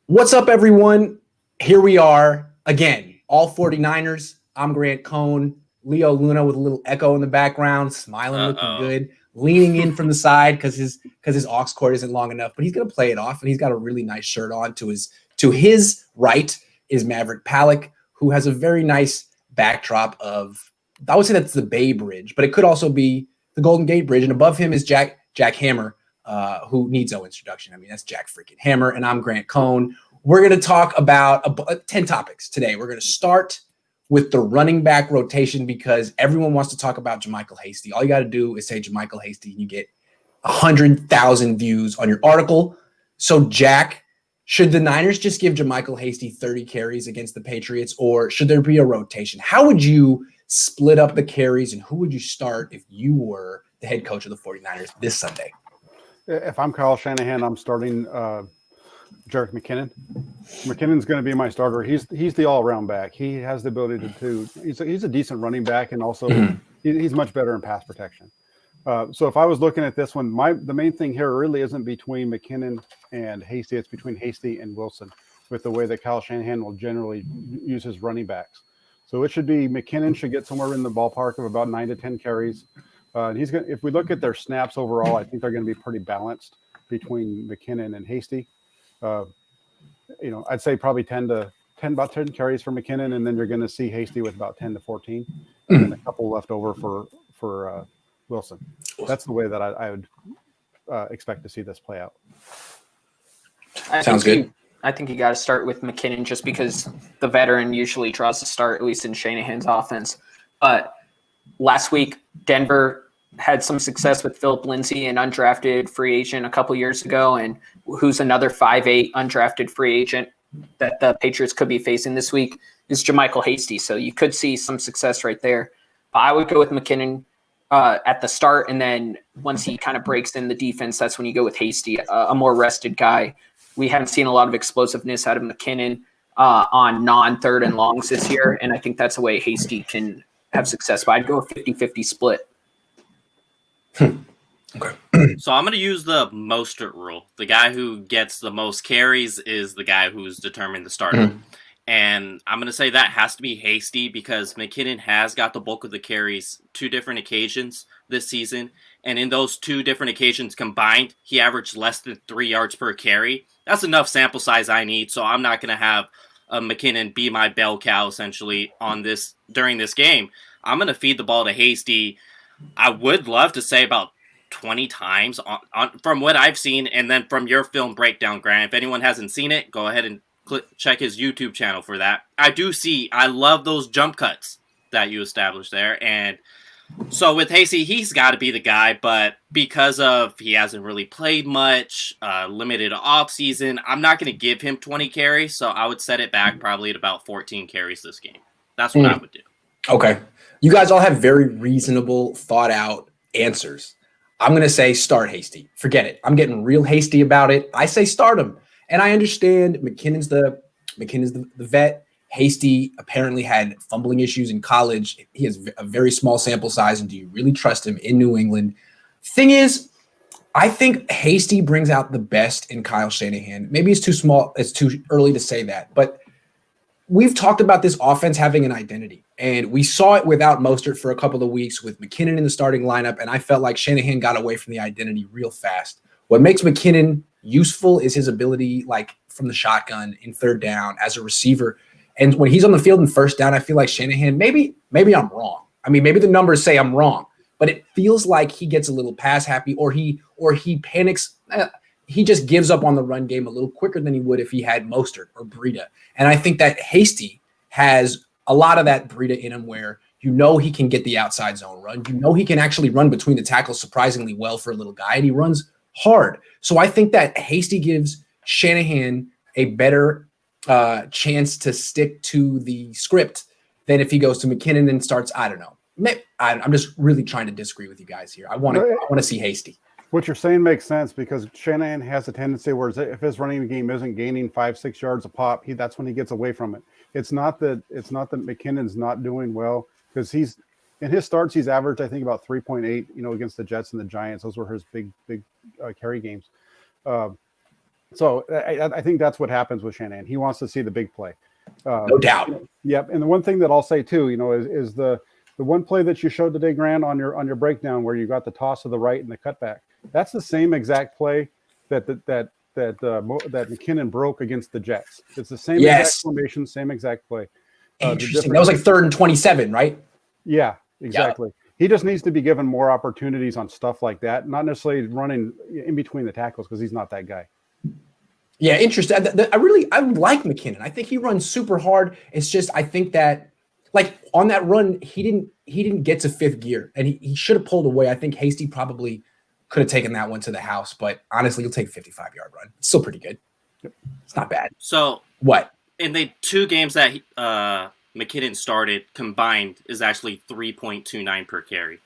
What's up, everyone? Here we are again, all 49ers. I'm Grant Cohn, Leo Luna with a little echo in the background, smiling, looking good, leaning in from the side because his aux cord isn't long enough, but he's gonna play it off, and he's got a really nice shirt on. To his right is Maverick Palak, who has a very nice backdrop of, I would say that's the Bay Bridge, but it could also be the Golden Gate Bridge, and above him is Jack Hammer. Who needs no introduction. I mean, that's Jack freaking Hammer, and I'm Grant Cohn. We're going to talk about 10 topics today. We're going to start with the running back rotation because everyone wants to talk about JaMycal Hasty. All you got to do is say JaMycal Hasty, and you get 100,000 views on your article. So, Jack, should the Niners just give JaMycal Hasty 30 carries against the Patriots, or should there be a rotation? How would you split up the carries, and who would you start if you were the head coach of the 49ers this Sunday? If I'm Kyle Shanahan, I'm starting Jerick McKinnon. McKinnon's going to be my starter. He's the all-around back. He has the ability to he's a decent running back, and also he's much better in pass protection. So if I was looking at this one, the main thing here really isn't between McKinnon and Hasty. It's between Hasty and Wilson, with the way that Kyle Shanahan will generally use his running backs. So it should be McKinnon should get somewhere in the ballpark of about 9 to 10 carries. If we look at their snaps overall, I think they're going to be pretty balanced between McKinnon and Hasty. I'd say probably 10 about 10 carries for McKinnon, and then you're going to see Hasty with about 10 to 14, and then a couple left over for Wilson. That's the way that I would expect to see this play out. Sounds good. I think you got to start with McKinnon just because the veteran usually draws the start, at least in Shanahan's offense. But last week, Denver had some success with Philip Lindsay, an undrafted free agent a couple years ago, and who's another 5'8" undrafted free agent that the Patriots could be facing this week is JaMycal Hasty. So you could see some success right there. I would go with McKinnon at the start, and then once he kind of breaks in the defense, that's when you go with Hasty, a more rested guy. We haven't seen a lot of explosiveness out of McKinnon on non-third and longs this year, and I think that's a way Hasty can have success. But I'd go a 50-50 split. Okay. So I'm going to use the Mostert rule. The guy who gets the most carries is the guy who's determined the starter. And I'm going to say that has to be Hasty because McKinnon has got the bulk of the carries 2 different occasions this season. And in those 2 different occasions combined, he averaged less than 3 yards per carry. That's enough sample size I need. So I'm not going to have McKinnon be my bell cow essentially during this game. I'm going to feed the ball to Hasty. I would love to say about 20 times from what I've seen, and then from your film breakdown, Grant. If anyone hasn't seen it, go ahead and check his YouTube channel for that. I love those jump cuts that you established there. And so with Hasty, he's got to be the guy, but because he hasn't really played much, limited off season, I'm not going to give him 20 carries. So I would set it back probably at about 14 carries this game. That's what I would do. Okay. You guys all have very reasonable, thought out answers. I'm going to say start Hasty. Forget it. I'm getting real hasty about it. I say start him. And I understand McKinnon's the vet. Hasty apparently had fumbling issues in college. He has a very small sample size. And do you really trust him in New England? Thing is, I think Hasty brings out the best in Kyle Shanahan. Maybe it's too small. It's too early to say that. But we've talked about this offense having an identity. And we saw it without Mostert for a couple of weeks with McKinnon in the starting lineup. And I felt like Shanahan got away from the identity real fast. What makes McKinnon useful is his ability, like from the shotgun in third down as a receiver. And when he's on the field in first down, I feel like Shanahan, maybe I'm wrong. I mean, maybe the numbers say I'm wrong, but it feels like he gets a little pass happy or he panics. He just gives up on the run game a little quicker than he would if he had Mostert or Breida. And I think that Hasty has a lot of that Breida in him where he can get the outside zone run. He can actually run between the tackles surprisingly well for a little guy, and he runs hard. So I think that Hasty gives Shanahan a better chance to stick to the script than if he goes to McKinnon and starts, I don't know. I'm just really trying to disagree with you guys here. I want to see Hasty. What you're saying makes sense because Shanahan has a tendency where if his running game isn't gaining 5-6 yards a pop, that's when he gets away from it. It's not that McKinnon's not doing well because in his starts he's averaged I think about 3.8 against the Jets and the Giants. Those were his big carry games. So I think that's what happens with Shanahan. He wants to see the big play. No doubt. Yep. And the one thing that I'll say too, is the one play that you showed today, Grant, on your breakdown where you got the toss to the right and the cutback. That's the same exact play that McKinnon broke against the Jets. It's the same exact formation, same exact play. Interesting. That was like 3rd and 27, right? Yeah, exactly. Yeah. He just needs to be given more opportunities on stuff like that, not necessarily running in between the tackles because he's not that guy. Yeah, interesting. I like McKinnon. I think he runs super hard. It's just I think that like on that run, he didn't get to 5th gear and he should have pulled away. I think Hasty probably could have taken that one to the house, but honestly, he'll take a 55-yard run. It's still pretty good. Yep. It's not bad. So what? In the 2 games that McKinnon started combined is actually 3.29 per carry.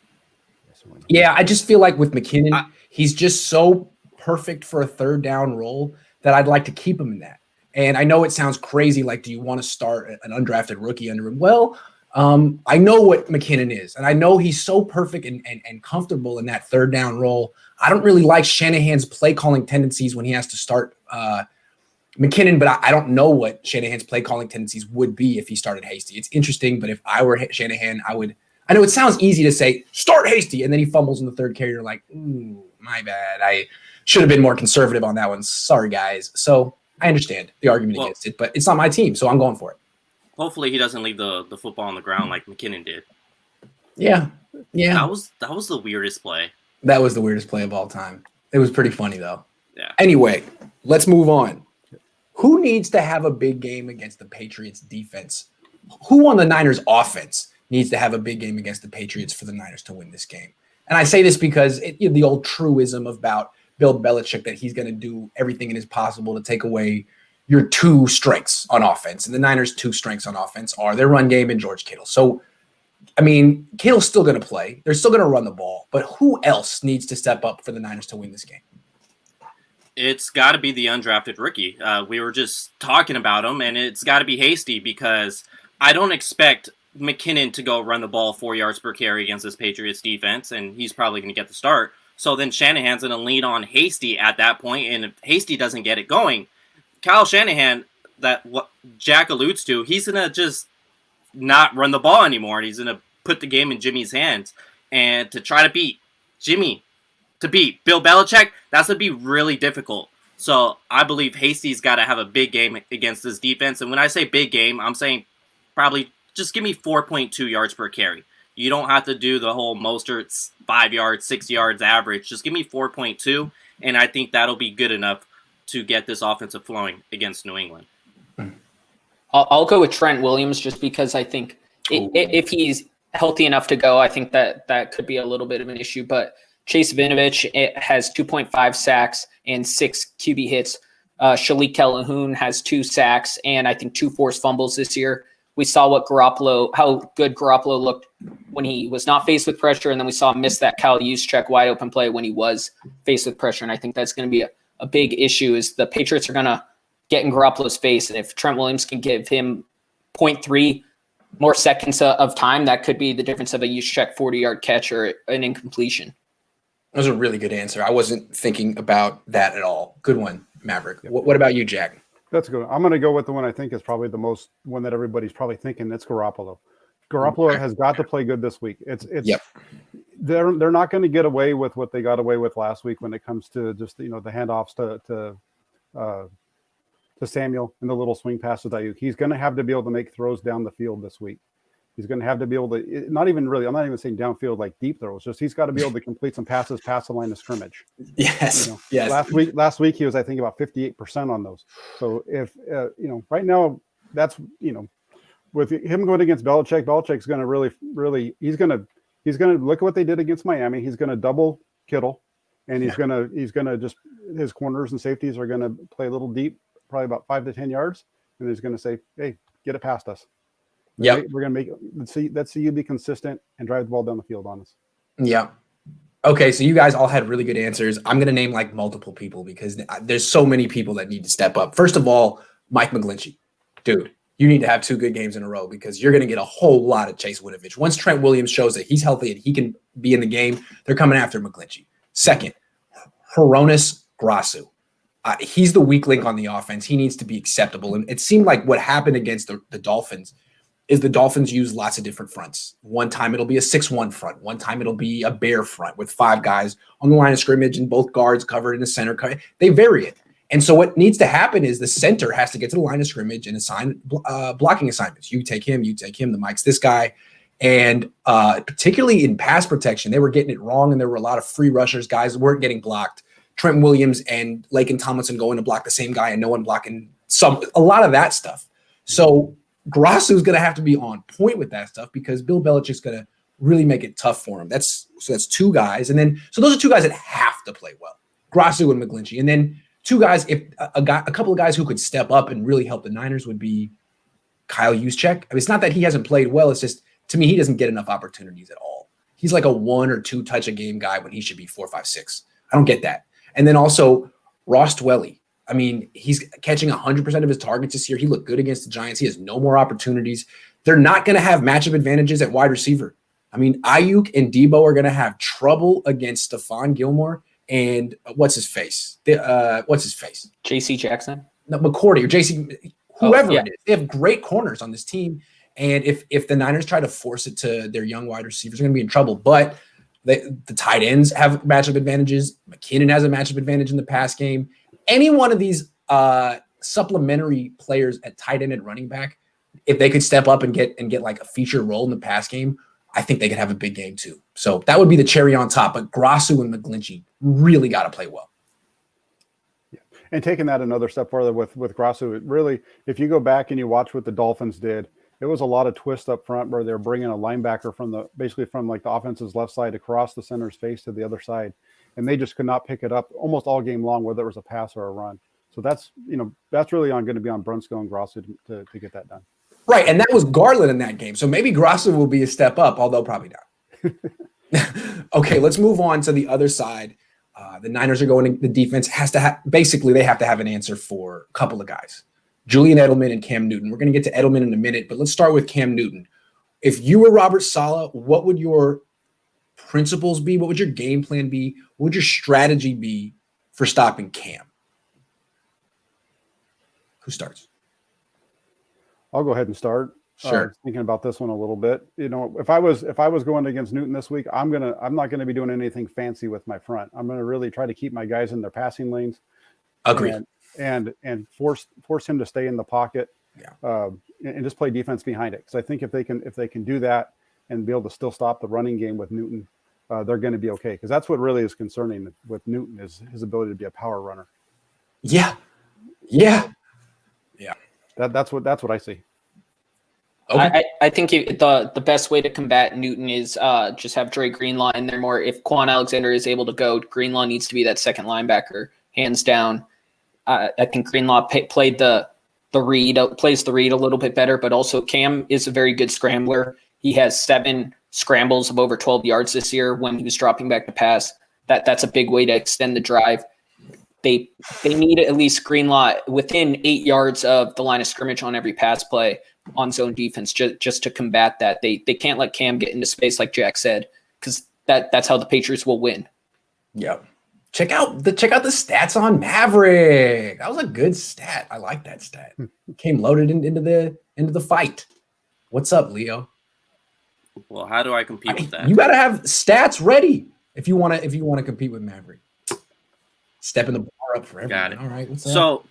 Yeah, I just feel like with McKinnon, he's just so perfect for a 3rd down role that I'd like to keep him in that. And I know it sounds crazy, like, do you want to start an undrafted rookie under him? Well, I know what McKinnon is, and I know he's so perfect and comfortable in that 3rd down role. I don't really like Shanahan's play calling tendencies when he has to start McKinnon, but I don't know what Shanahan's play calling tendencies would be if he started Hasty. It's interesting, but if I were Shanahan, I know it sounds easy to say, start Hasty, and then he fumbles in the 3rd carry. You're like, ooh, my bad. I should have been more conservative on that one. Sorry, guys. So I understand the argument against it, but it's not my team, so I'm going for it. Hopefully he doesn't leave the football on the ground like McKinnon did. Yeah. That was the weirdest play. That was the weirdest play of all time. It was pretty funny, though. Yeah. Anyway, let's move on. Who needs to have a big game against the Patriots defense? Who on the Niners offense needs to have a big game against the Patriots for the Niners to win this game? And I say this because the old truism about Bill Belichick that he's going to do everything in his possible to take away your 2 strengths on offense. And the Niners' 2 strengths on offense are their run game and George Kittle. So, I mean, Kittle's still going to play. They're still going to run the ball. But who else needs to step up for the Niners to win this game? It's got to be the undrafted rookie. We were just talking about him, and it's got to be Hasty because I don't expect McKinnon to go run the ball 4 yards per carry against this Patriots defense, and he's probably going to get the start. So then Shanahan's going to lean on Hasty at that point, and if Hasty doesn't get it going, Kyle Shanahan, that what Jack alludes to, he's going to just not run the ball anymore, and he's going to put the game in Jimmy's hands. And to try to beat Jimmy, to beat Bill Belichick, that's going to be really difficult. So I believe Hasty's got to have a big game against this defense. And when I say big game, I'm saying probably just give me 4.2 yards per carry. You don't have to do the whole Mostert's 5 yards, 6 yards average. Just give me 4.2, and I think that'll be good enough to get this offensive flowing against New England. I'll go with Trent Williams just because I think if he's healthy enough to go, I think that could be a little bit of an issue. But Chase Vinovich has 2.5 sacks and 6 QB hits. Shalik Calhoun has 2 sacks and I think 2 forced fumbles this year. We saw how good Garoppolo looked when he was not faced with pressure, and then we saw him miss that Kyle Juszczyk wide open play when he was faced with pressure. And I think that's going to be a big issue is the Patriots are going to get in Garoppolo's face, and if Trent Williams can give him 0.3 more seconds of time, that could be the difference of a Juszczyk 40-yard catch or an incompletion. That was a really good answer. I wasn't thinking about that at all. Good one, Maverick. Yep. What about you, Jack? That's good. I'm going to go with the one I think is probably the most one that everybody's probably thinking. That's Garoppolo. Garoppolo has got to play good this week. They're not going to get away with what they got away with last week when it comes to just the handoffs to Samuel and the little swing passes that he's going to have to be able to make throws down the field this week. He's going to have to be able to I'm not even saying downfield like deep throws. Just he's got to be able to complete some passes past the line of scrimmage. Yes. Yes. Last week he was I think about 58% on those. So if right now that's with him going against Belichick's going to really he's going to look at what they did against Miami. He's going to double Kittle, and he's going to just his corners and safeties are going to play a little deep, probably about 5 to 10 yards, and he's going to say, "Hey, get it past us." Yeah, we're going to let's see you be consistent and drive the ball down the field on us. Yeah. Okay, so you guys all had really good answers. I'm going to name like multiple people because there's so many people that need to step up. First of all, Mike McGlinchey. Dude, you need to have 2 good games in a row because you're going to get a whole lot of Chase Winovich. Once Trent Williams shows that he's healthy and he can be in the game, they're coming after McGlinchey. Second, Hronis Grasu. He's the weak link on the offense. He needs to be acceptable. And it seemed like what happened against the Dolphins is the Dolphins use lots of different fronts. One time it'll be a 6-1 front. One time it'll be a bear front with 5 guys on the line of scrimmage and both guards covered in the center. They vary it. And so what needs to happen is the center has to get to the line of scrimmage and assign blocking assignments. You take him, the Mike's this guy. And particularly in pass protection, they were getting it wrong, and there were a lot of free rushers, guys that weren't getting blocked. Trent Williams and Laken Tomlinson going to block the same guy and no one blocking a lot of that stuff. So Grassu is going to have to be on point with that stuff because Bill Belichick's going to really make it tough for him. That's 2 guys. And then, so those are 2 guys that have to play well, Grassu and McGlinchey. And then 2 guys, if a couple of guys who could step up and really help the Niners would be Kyle Juszczyk. I mean, it's not that he hasn't played well. It's just, to me, he doesn't get enough opportunities at all. He's like a 1 or 2 touch a game guy when he should be 4, 5, 6. I don't get that. And then also Ross Dwelley. I mean, he's catching 100% of his targets this year. He looked good against the Giants. He has no more opportunities. They're not going to have matchup advantages at wide receiver. I mean, Ayuk and Debo are going to have trouble against Stephon Gilmore and what's his face? JC Jackson? No, McCourty or JC, whoever it is. They have great corners on this team. And if the Niners try to force it to their young wide receivers, they're going to be in trouble. But the tight ends have matchup advantages. McKinnon has a matchup advantage in the pass game. Any one of these supplementary players at tight end and running back, if they could step up and get like a feature role in the pass game, I think they could have a big game too. So that would be the cherry on top. But Grassu and McGlinchey really got to play well. Yeah. And taking that another step further with Grassu, it really, if you go back and you watch what the Dolphins did, it was a lot of twist up front where they're bringing a linebacker from like the offense's left side across the center's face to the other side. And they just could not pick it up almost all game long, whether it was a pass or a run. So that's really going to be on Brunskill and Grassu to get that done. Right, and that was Garland in that game. So maybe Grassu will be a step up, although probably not. Okay, let's move on to the other side. The Niners are going to the defense has to have they have to have an answer for a couple of guys. Julian Edelman and Cam Newton. We're going to get to Edelman in a minute, but let's start with Cam Newton. If you were Robert Saleh, what would your principles be? What would your game plan be? What would your strategy be for stopping Cam? Who starts? I'll go ahead and start. Sure. Thinking about this one a little bit. If I was going against Newton this week, I'm not gonna be doing anything fancy with my front. I'm gonna really try to keep my guys in their passing lanes. Agree. And force him to stay in the pocket. Yeah. And just play defense behind it. Because I think if they can do that and be able to still stop the running game with Newton, they're going to be okay. Because that's what really is concerning with Newton is his ability to be a power runner. Yeah. That's what I see. Okay. I think the best way to combat Newton is just have Dre Greenlaw in there more. If Quan Alexander is able to go, Greenlaw needs to be that second linebacker, hands down. I think Greenlaw plays the read a little bit better, but also Cam is a very good scrambler. He has 7 scrambles of over 12 yards this year when he was dropping back to pass. That's a big way to extend the drive. They need at least Greenlaw within 8 yards of the line of scrimmage on every pass play on zone defense just to combat that. They can't let Cam get into space like Jack said, because that's how the Patriots will win. Yep. Check out the stats on Maverick. That was a good stat. I like that stat. Came loaded into the fight. What's up, Leo? Well, how do I compete with that? You got to have stats ready if you want to compete with Maverick. Stepping the bar up for everyone. Got it. All right. What's up? So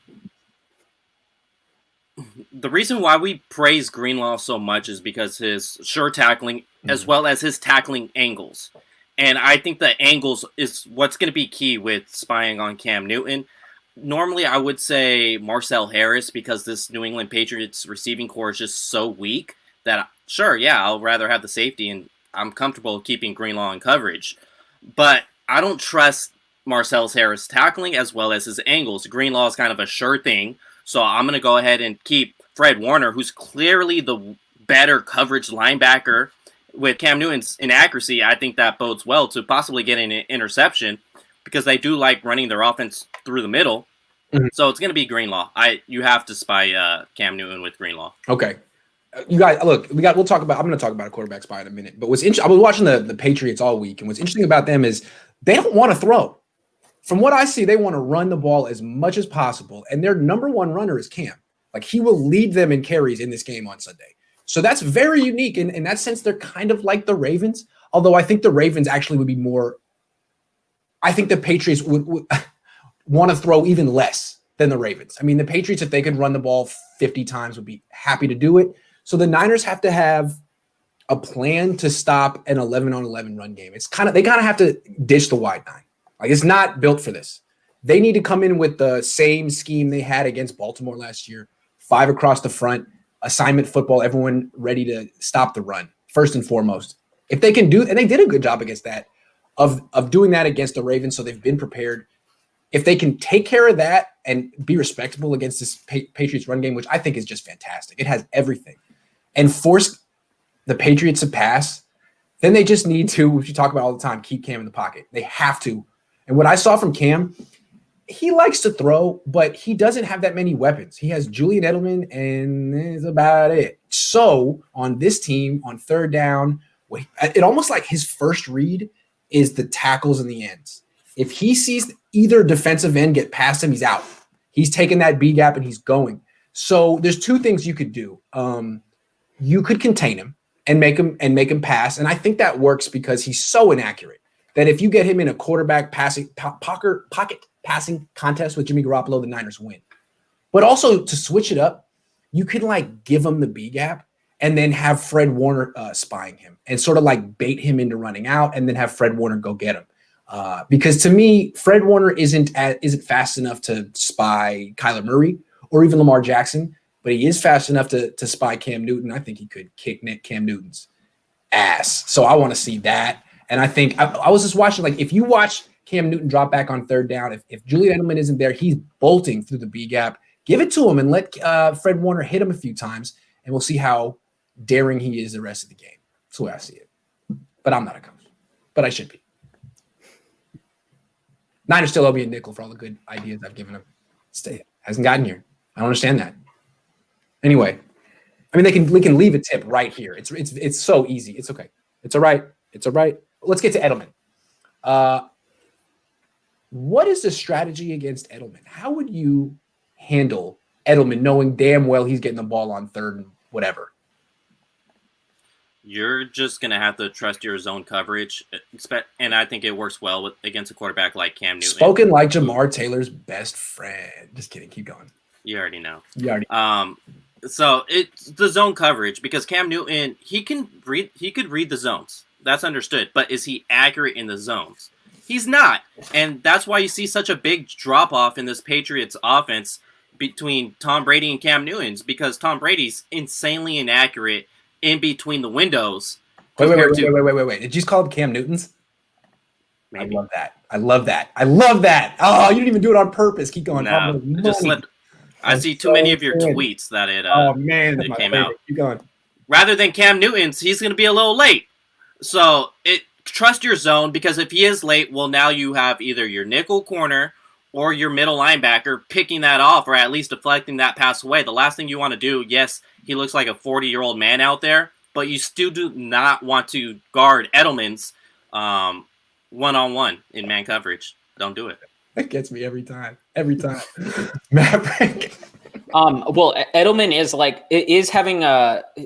the reason why we praise Greenlaw so much is because his sure tackling as well as his tackling angles. And I think the angles is what's going to be key with spying on Cam Newton. Normally, I would say Marcel Harris because this New England Patriots receiving core is just so weak that, sure, yeah, I'll rather have the safety, and I'm comfortable keeping Greenlaw in coverage. But I don't trust Marcel Harris tackling as well as his angles. Greenlaw is kind of a sure thing, so I'm going to go ahead and keep Fred Warner, who's clearly the better coverage linebacker. With Cam Newton's inaccuracy, I think that bodes well to possibly get an interception because they do like running their offense through the middle. Mm-hmm. So it's going to be Greenlaw. You have to spy Cam Newton with Greenlaw. Okay. You guys, look, I'm going to talk about a quarterback spy in a minute. But what's interesting, I was watching the Patriots all week, and what's interesting about them is they don't want to throw. from what I see, they want to run the ball as much as possible. And their number one runner is Cam. Like, he will lead them in carries in this game on Sunday. So that's very unique. And in that sense, they're kind of like the Ravens. Although I think the Ravens actually would be more – I think the Patriots would want to throw even less than the Ravens. I mean, the Patriots, if they could run the ball 50 times, would be happy to do it. So the Niners have to have a plan to stop an 11-on-11 run game. It's they kind of have to ditch the wide nine. Like, it's not built for this. They need to come in with the same scheme they had against Baltimore last year, 5 across the front, assignment football, everyone ready to stop the run, first and foremost. If they can do – and they did a good job against that, of doing that against the Ravens, so they've been prepared. If they can take care of that and be respectable against this Patriots run game, which I think is just fantastic. It has everything. And force the Patriots to pass, then they just need to, which you talk about all the time, keep Cam in the pocket. They have to. And what I saw from Cam, he likes to throw, but he doesn't have that many weapons. He has Julian Edelman, and that's about it. So on this team, on third down, it almost like his first read is the tackles and the ends. If he sees either defensive end get past him, he's out. He's taking that B gap and he's going. So there's two things you could do. You could contain him and make him pass, and I think that works because he's so inaccurate that if you get him in a quarterback pocket passing contest with Jimmy Garoppolo, the Niners win. But also to switch it up, you can like give him the B gap and then have Fred Warner spying him and sort of like bait him into running out and then have Fred Warner go get him. Because to me, Fred Warner isn't fast enough to spy Kyler Murray or even Lamar Jackson, but he is fast enough to spy Cam Newton. I think he could kick Cam Newton's ass. So I want to see that. And I think I was just watching, like, if you watch Cam Newton drop back on third down, if Julian Edelman isn't there, he's bolting through the B gap. Give it to him and let Fred Warner hit him a few times, and we'll see how daring he is the rest of the game. That's the way I see it. But I'm not a coach. But I should be. Niners still owe me a nickel for all the good ideas I've given him. Hasn't gotten here. I don't understand that. Anyway, I mean, we can leave a tip right here. It's so easy. It's okay. It's all right. It's all right. Let's get to Edelman. What is the strategy against Edelman? How would you handle Edelman knowing damn well he's getting the ball on third and whatever? You're just going to have to trust your zone coverage, and I think it works well against a quarterback like Cam Newton. Spoken like Jamar Taylor's best friend. Just kidding. Keep going. You already know. So it's the zone coverage because Cam Newton, he could read the zones. That's understood. But is he accurate in the zones? He's not. And that's why you see such a big drop-off in this Patriots offense between Tom Brady and Cam Newton's because Tom Brady's insanely inaccurate in between the windows. Wait. Did you just call him Cam Newton's? Maybe. I love that. Oh, you didn't even do it on purpose. Keep going. No, it just slipped. I see too many of your tweets that it came out. Keep going. Rather than Cam Newton's, he's going to be a little late. So trust your zone because if he is late, well, now you have either your nickel corner or your middle linebacker picking that off or at least deflecting that pass away. The last thing you want to do, yes, he looks like a 40-year-old man out there, but you still do not want to guard Edelman's one-on-one in man coverage. Don't do it. That gets me every time. Maverick. Well, Edelman is having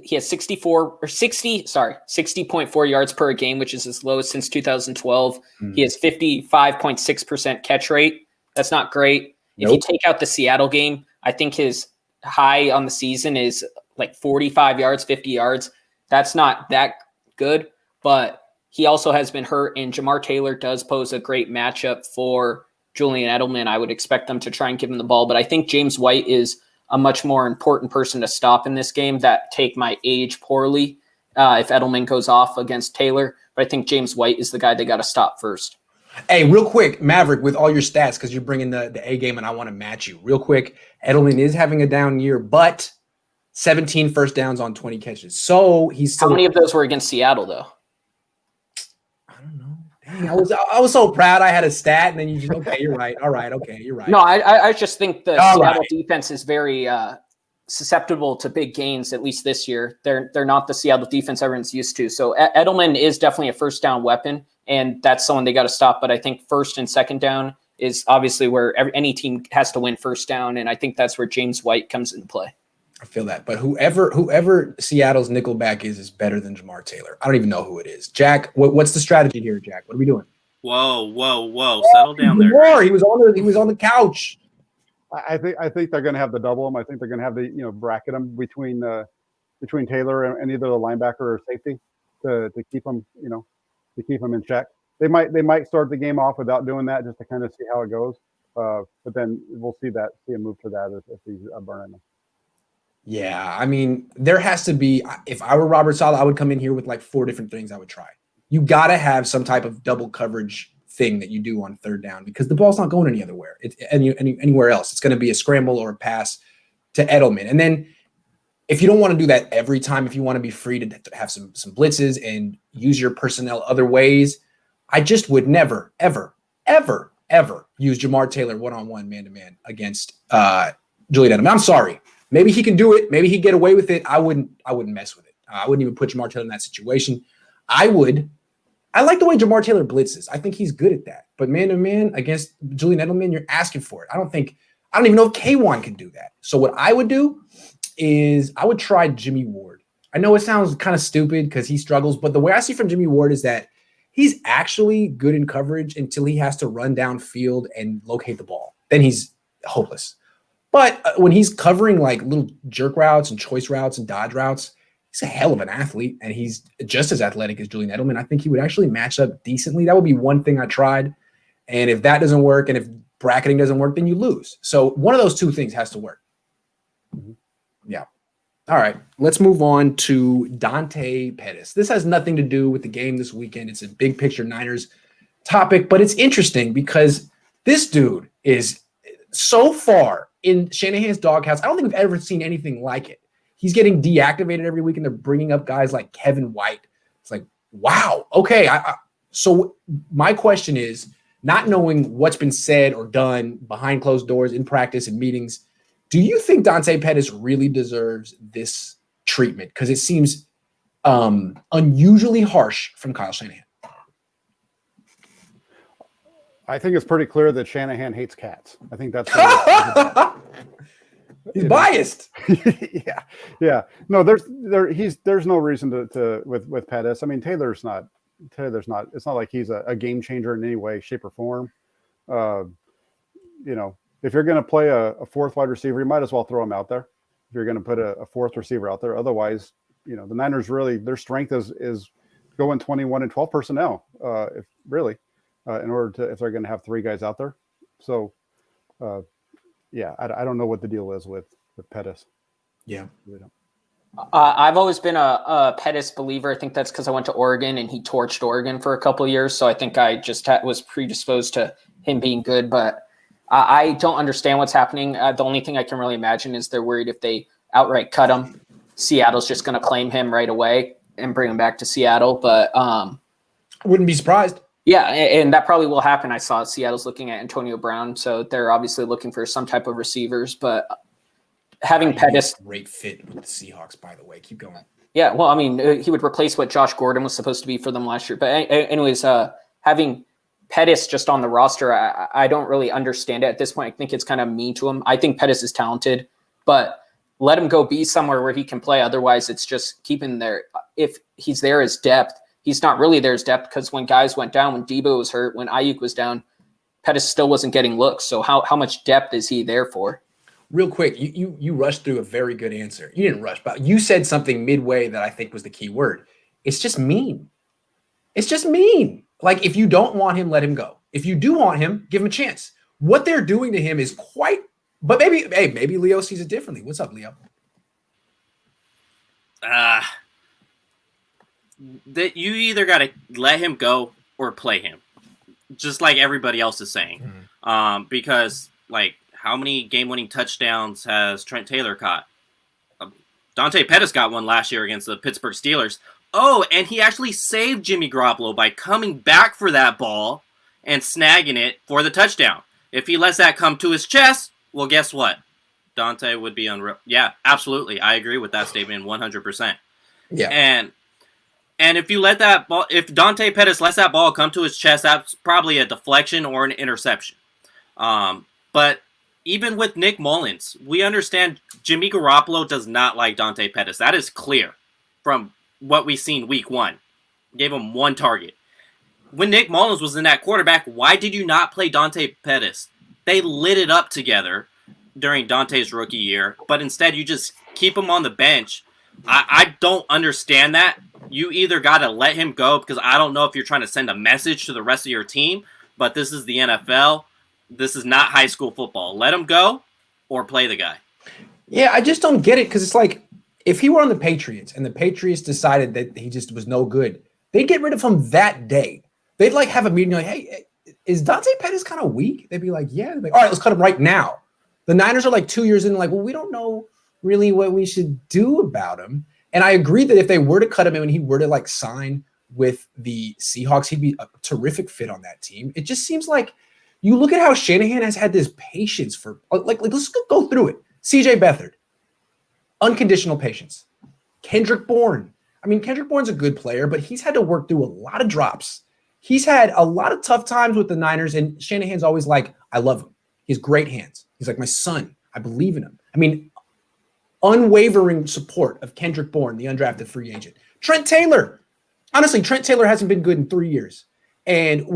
he has 60.4 yards per game, which is his lowest since 2012. He has 55.6% catch rate. That's not great. Nope. If you take out the Seattle game, I think his high on the season is like 45 yards, 50 yards. That's not that good, but he also has been hurt, and Jamar Taylor does pose a great matchup for Julian Edelman. I would expect them to try and give him the ball, but I think James White is a much more important person to stop in this game that might age poorly if Edelman goes off against Taylor. But I think James White is the guy they got to stop first. Hey, real quick, Maverick, with all your stats, because you're bringing the A game and I want to match you. Real quick, Edelman is having a down year, but 17 first downs on 20 catches. So he's still. How many of those were against Seattle, though? I don't know. Dang, I was so proud I had a stat, and then you just, okay, you're right. All right, okay, you're right. No, I just think the Seattle defense is very susceptible to big gains, at least this year. They're not the Seattle defense everyone's used to. So Edelman is definitely a first down weapon, and that's someone they got to stop. But I think first and second down, is obviously where any team has to win first down, and I think that's where James White comes into play. I feel that. But whoever Seattle's nickelback is better than Lamar Taylor. I don't even know who it is. Jack, what's the strategy here, Jack? What are we doing? Whoa. Settle down there. Lamar, he was on the couch. I think they're going to have to double him. I think they're going to have to bracket him between Taylor and either the linebacker or safety to keep him in check. They might start the game off without doing that just to kind of see how it goes. But then we'll see a move to that if he's burning them. Yeah, I mean, there has to be. If I were Robert Saleh, I would come in here with like 4 different things I would try. You got to have some type of double coverage thing that you do on third down because the ball's not going anywhere else. It's going to be a scramble or a pass to Edelman. And then if you don't want to do that every time, if you want to be free to have some blitzes and use your personnel other ways, I just would never, ever, ever, ever use Jamar Taylor one-on-one, man-to-man against Julian Edelman. I'm sorry. Maybe he can do it. Maybe he'd get away with it. I wouldn't mess with it. I wouldn't even put Jamar Taylor in that situation. I like the way Jamar Taylor blitzes. I think he's good at that. But man-to-man against Julian Edelman, you're asking for it. I don't even know if K1 can do that. So what I would do is I would try Jimmy Ward. I know it sounds kind of stupid because he struggles, but the way I see from Jimmy Ward is that he's actually good in coverage until he has to run downfield and locate the ball. Then he's hopeless. But when he's covering like little jerk routes and choice routes and dodge routes, he's a hell of an athlete, and he's just as athletic as Julian Edelman. I think he would actually match up decently. That would be one thing I tried. And if that doesn't work, and if bracketing doesn't work, then you lose. So one of those 2 things has to work. Mm-hmm. Yeah. All right. Let's move on to Dante Pettis. This has nothing to do with the game this weekend. It's a big picture Niners topic, but it's interesting because this dude is so far in Shanahan's doghouse. I don't think we've ever seen anything like it. He's getting deactivated every week, and they're bringing up guys like Kevin White. It's like, wow, okay. So my question is, not knowing what's been said or done behind closed doors in practice and meetings, do you think Dante Pettis really deserves this treatment? Because it seems unusually harsh from Kyle Shanahan. I think it's pretty clear that Shanahan hates cats. I think that's he's biased. Yeah. No, there's no reason to with Pettis. I mean, Taylor's not. It's not like he's a game changer in any way, shape, or form. If you're going to play a 4th wide receiver, you might as well throw him out there. If you're going to put a 4th receiver out there, otherwise, the Niners really their strength is going 21 and 12 personnel. In order to if they're going to have 3 guys out there. So, I don't know what the deal is with Pettis. Yeah. I've always been a Pettis believer. I think that's because I went to Oregon and he torched Oregon for a couple of years. So I think I just was predisposed to him being good. But I don't understand what's happening. The only thing I can really imagine is they're worried if they outright cut him, Seattle's just going to claim him right away and bring him back to Seattle. But I wouldn't be surprised. Yeah, and that probably will happen. I saw Seattle's looking at Antonio Brown, so they're obviously looking for some type of receivers. But having Pettis, great fit with the Seahawks, by the way. Keep going. Yeah, well, I mean, he would replace what Josh Gordon was supposed to be for them last year. But anyways, having Pettis just on the roster, I don't really understand it at this point. I think it's kind of mean to him. I think Pettis is talented, but let him go be somewhere where he can play. Otherwise, it's just keeping there. If he's there as depth. He's not really there as depth because when guys went down, when Debo was hurt, when Ayuk was down, Pettis still wasn't getting looks. So how much depth is he there for? Real quick, you rushed through a very good answer. You didn't rush, but you said something midway that I think was the key word. It's just mean. It's just mean. Like, if you don't want him, let him go. If you do want him, give him a chance. What they're doing to him is quite – but maybe Leo sees it differently. What's up, Leo? That you either got to let him go or play him, just like everybody else is saying. Mm-hmm. Because, like, how many game-winning touchdowns has Trent Taylor caught? Dante Pettis got one last year against the Pittsburgh Steelers. Oh, and he actually saved Jimmy Garoppolo by coming back for that ball and snagging it for the touchdown. If he lets that come to his chest, well, guess what? Dante would be unreal. Yeah, absolutely. I agree with that statement 100%. Yeah. And if you let that ball, if Dante Pettis lets that ball come to his chest, that's probably a deflection or an interception. But even with Nick Mullins, we understand Jimmy Garoppolo does not like Dante Pettis. That is clear from what we've seen week 1. Gave him 1 target. When Nick Mullins was in that quarterback, why did you not play Dante Pettis? They lit it up together during Dante's rookie year, but instead you just keep him on the bench. I don't understand that. You either got to let him go, because I don't know if you're trying to send a message to the rest of your team, but this is the NFL. This is not high school football. Let him go or play the guy. Yeah, I just don't get it, because it's like, if he were on the Patriots and the Patriots decided that he just was no good, they'd get rid of him that day. They'd like have a meeting like, hey, is Dante Pettis kind of weak? They'd be like, yeah. They'd be like, all right, let's cut him right now. The Niners are like 2 years in, like, well, we don't know really what we should do about him. And I agree that if they were to cut him and he were to like sign with the Seahawks, he'd be a terrific fit on that team. It just seems like you look at how Shanahan has had this patience for, like let's go through it. CJ Beathard, unconditional patience. Kendrick Bourne. I mean, Kendrick Bourne's a good player, but he's had to work through a lot of drops. He's had a lot of tough times with the Niners, and Shanahan's always like, I love him. He has great hands. He's like my son. I believe in him. I mean, unwavering support of Kendrick Bourne, the undrafted free agent. Trent Taylor. Honestly, Trent Taylor hasn't been good in 3 years, and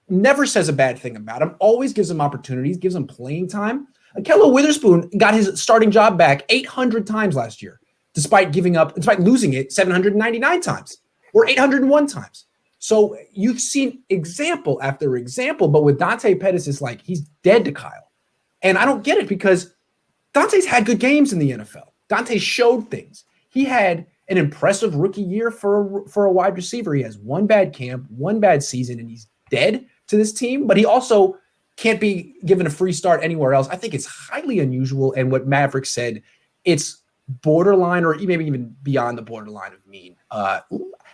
never says a bad thing about him. Always gives him opportunities, gives him playing time. Akello Witherspoon got his starting job back 800 times last year, despite losing it 799 times or 801 times. So you've seen example after example, but with Dante Pettis, it's like he's dead to Kyle. And I don't get it, because Dante's had good games in the NFL. Dante showed things. He had an impressive rookie year for a wide receiver. He has one bad camp, one bad season, and he's dead to this team. But he also can't be given a free start anywhere else. I think it's highly unusual. And what Maverick said, it's borderline or maybe even beyond the borderline of mean.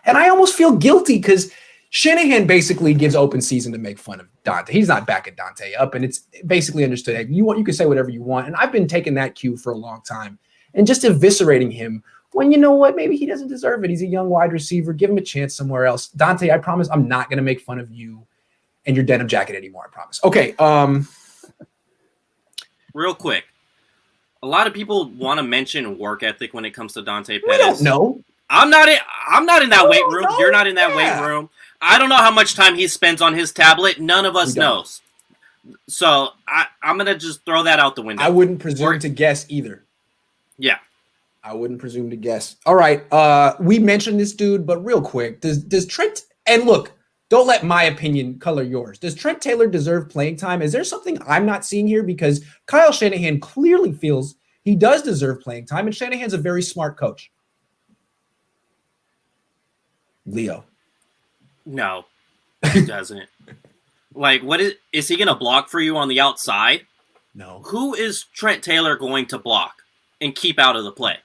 And I almost feel guilty, because Shanahan basically gives open season to make fun of Dante. He's not backing Dante up, and it's basically understood. Hey, you can say whatever you want. And I've been taking that cue for a long time and just eviscerating him when, you know what, maybe he doesn't deserve it. He's a young wide receiver. Give him a chance somewhere else. Dante, I promise I'm not going to make fun of you and your denim jacket anymore. I promise. Okay. Real quick. A lot of people want to mention work ethic when it comes to Dante Pettis. We don't know. I'm not in that weight room. You're not in that weight room. I don't know how much time he spends on his tablet. None of us knows. So I'm going to just throw that out the window. I wouldn't presume to guess either. Yeah. I wouldn't presume to guess. All right. We mentioned this dude, but real quick, does Trent, and look, don't let my opinion color yours. Does Trent Taylor deserve playing time? Is there something I'm not seeing here? Because Kyle Shanahan clearly feels he does deserve playing time, and Shanahan's a very smart coach. Leo. No, he doesn't. Like, what is he going to block for you on the outside? No. Who is Trent Taylor going to block and keep out of the play?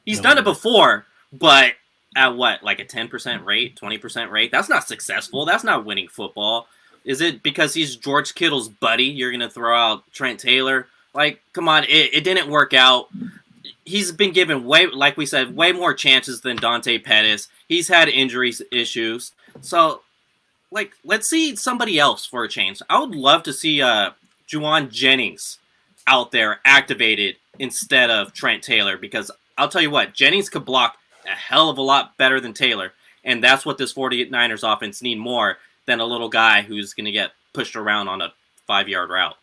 He's done it before, but at what, like a 10% rate, 20% rate? That's not successful. That's not winning football. Is it because he's George Kittle's buddy? You're going to throw out Trent Taylor? Like, come on, it didn't work out. He's been given way more chances than Dante Pettis. He's had injury issues. So, like, let's see somebody else for a change. I would love to see Juwan Jennings out there activated instead of Trent Taylor, because I'll tell you what, Jennings could block a hell of a lot better than Taylor, and that's what this 49ers offense need more than a little guy who's going to get pushed around on a 5-yard route.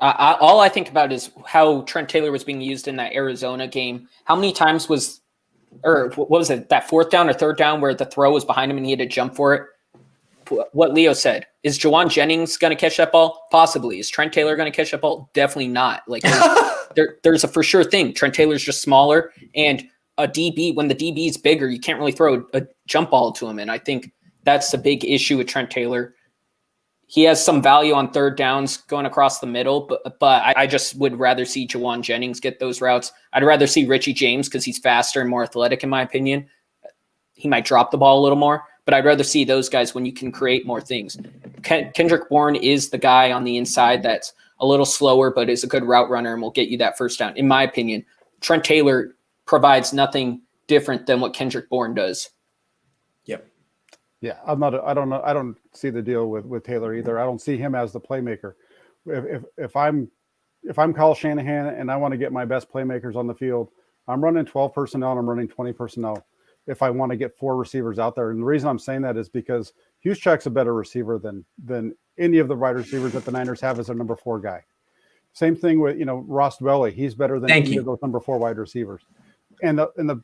All I think about is how Trent Taylor was being used in that Arizona game. How many times what was it, that 4th down or 3rd down where the throw was behind him and he had to jump for it? What Leo said. Is Juwan Jennings going to catch that ball? Possibly. Is Trent Taylor going to catch that ball? Definitely not. Like, there's a for sure thing. Trent Taylor's just smaller, and a DB, when the DB is bigger, you can't really throw a jump ball to him. And I think that's a big issue with Trent Taylor. He has some value on 3rd downs going across the middle, but I just would rather see Juwan Jennings get those routes. I'd rather see Richie James because he's faster and more athletic, in my opinion. He might drop the ball a little more, but I'd rather see those guys when you can create more things. Kendrick Bourne is the guy on the inside that's a little slower, but is a good route runner and will get you that 1st down. In my opinion, Trent Taylor provides nothing different than what Kendrick Bourne does. Yep. Yeah, I don't know. I don't see the deal with Taylor either. I don't see him as the playmaker. If I'm Kyle Shanahan and I want to get my best playmakers on the field, I'm running 12 personnel and I'm running 20 personnel. If I want to get 4 receivers out there, and the reason I'm saying that is because Juszczyk's a better receiver than any of the wide receivers that the Niners have as a number 4 guy. Same thing with Ross Dwelly. He's better than any of those number 4 wide receivers. And the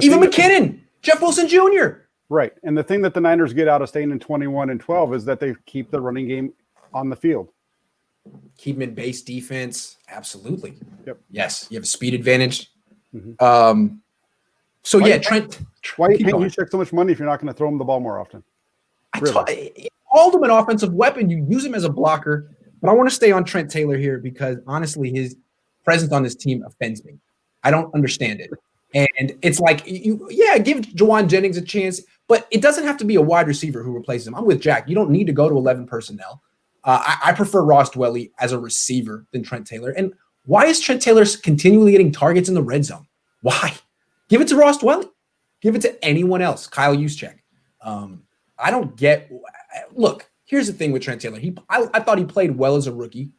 even McKinnon, Jeff Wilson Jr. Right. And the thing that the Niners get out of staying in 21-12 is that they keep the running game on the field. Keep them in base defense. Absolutely. Yep. Yes. You have a speed advantage. Mm-hmm. So yeah, Trent. Why you can't you check so much money if you're not going to throw him the ball more often? I called him an offensive weapon. You use him as a blocker. But I want to stay on Trent Taylor here because honestly, his presence on this team offends me. I don't understand it. And it's like, give Juwan Jennings a chance, but it doesn't have to be a wide receiver who replaces him. I'm with Jack. You don't need to go to 11 personnel. I prefer Ross Dwelly as a receiver than Trent Taylor. And why is Trent Taylor continually getting targets in the red zone? Why? Give it to Ross Dwelly. Give it to anyone else. Kyle Juszczyk. I don't get – look, here's the thing with Trent Taylor. I thought he played well as a rookie.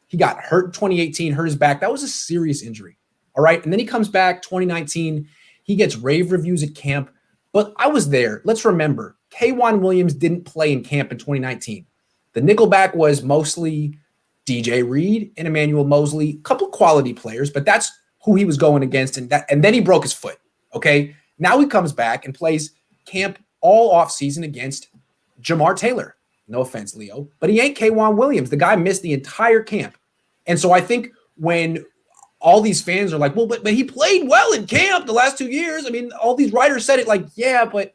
He got hurt in 2018, hurt his back. That was a serious injury. All right. And then he comes back 2019. He gets rave reviews at camp. But I was there. Let's remember, K'Wan Williams didn't play in camp in 2019. The nickelback was mostly DJ Reed and Emmanuel Mosley, a couple quality players, but that's who he was going against. And then he broke his foot. Okay. Now he comes back and plays camp all offseason against Jamar Taylor. No offense, Leo, but he ain't K'Wan Williams. The guy missed the entire camp. And so I think when all these fans are like, well, but he played well in camp the last 2 years. I mean, all these writers said it like, yeah, but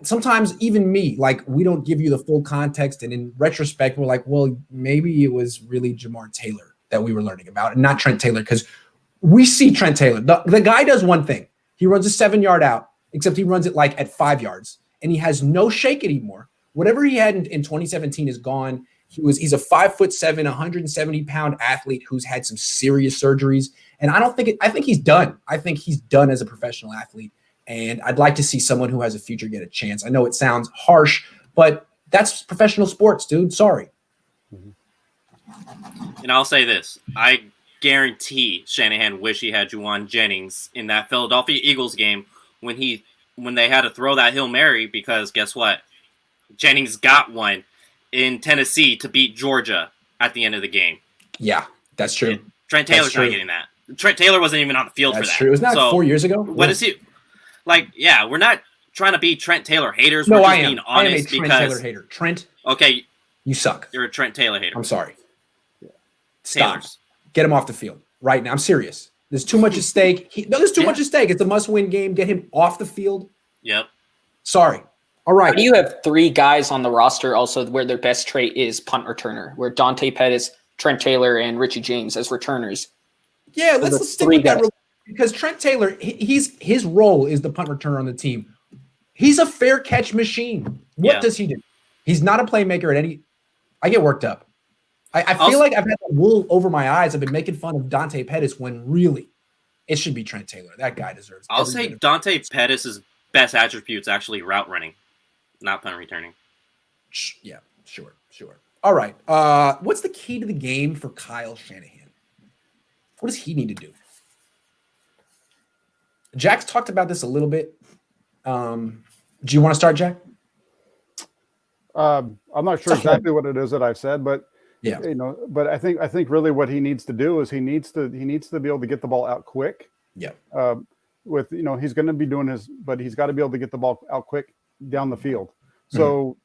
sometimes even me, like, we don't give you the full context. And in retrospect, we're like, well, maybe it was really Jamar Taylor that we were learning about and not Trent Taylor, because we see Trent Taylor. The guy does one thing. He runs a 7-yard out, except he runs it like at 5 yards, and he has no shake anymore. Whatever he had in 2017 is gone. He's a 5'7", 170-pound athlete who's had some serious surgeries. And I think he's done. I think he's done as a professional athlete. And I'd like to see someone who has a future get a chance. I know it sounds harsh, but that's professional sports, dude. Sorry. And I'll say this. I guarantee Shanahan wish he had Juwan Jennings in that Philadelphia Eagles game when they had to throw that Hail Mary, because guess what? Jennings got one in Tennessee to beat Georgia at the end of the game. Yeah, that's true. And Trent Taylor's not getting that. Trent Taylor wasn't even on the field for that. That's true. It was not 4 years ago. What is he like? Yeah, we're not trying to be Trent Taylor haters. No, we're just I am. Being honest. I am a Trent Taylor hater. Trent, okay, you suck. You're a Trent Taylor hater. I'm sorry. Stop. Get him off the field right now. I'm serious. There's too much at stake. There's too much at stake. It's a must-win game. Get him off the field. Yep. Sorry. All right. You have 3 guys on the roster also where their best trait is punt returner, where Dante Pettis, Trent Taylor, and Richie James as returners. Yeah, let's stick with that because Trent Taylor, his role is the punt returner on the team. He's a fair catch machine. What does he do? He's not a playmaker at any. I get worked up. I feel like I've had the wool over my eyes. I've been making fun of Dante Pettis when really it should be Trent Taylor. That guy deserves. I'll say Dante Pettis' best attributes actually route running, not punt returning. Yeah, sure. All right. What's the key to the game for Kyle Shanahan? What does he need to do? Jack's talked about this a little bit. Do you want to start, Jack? I'm not sure exactly what it is that I've said, but yeah, but I think really what he needs to do is he needs to be able to get the ball out quick. Yeah. He's going to be doing but he's got to be able to get the ball out quick down the field. So,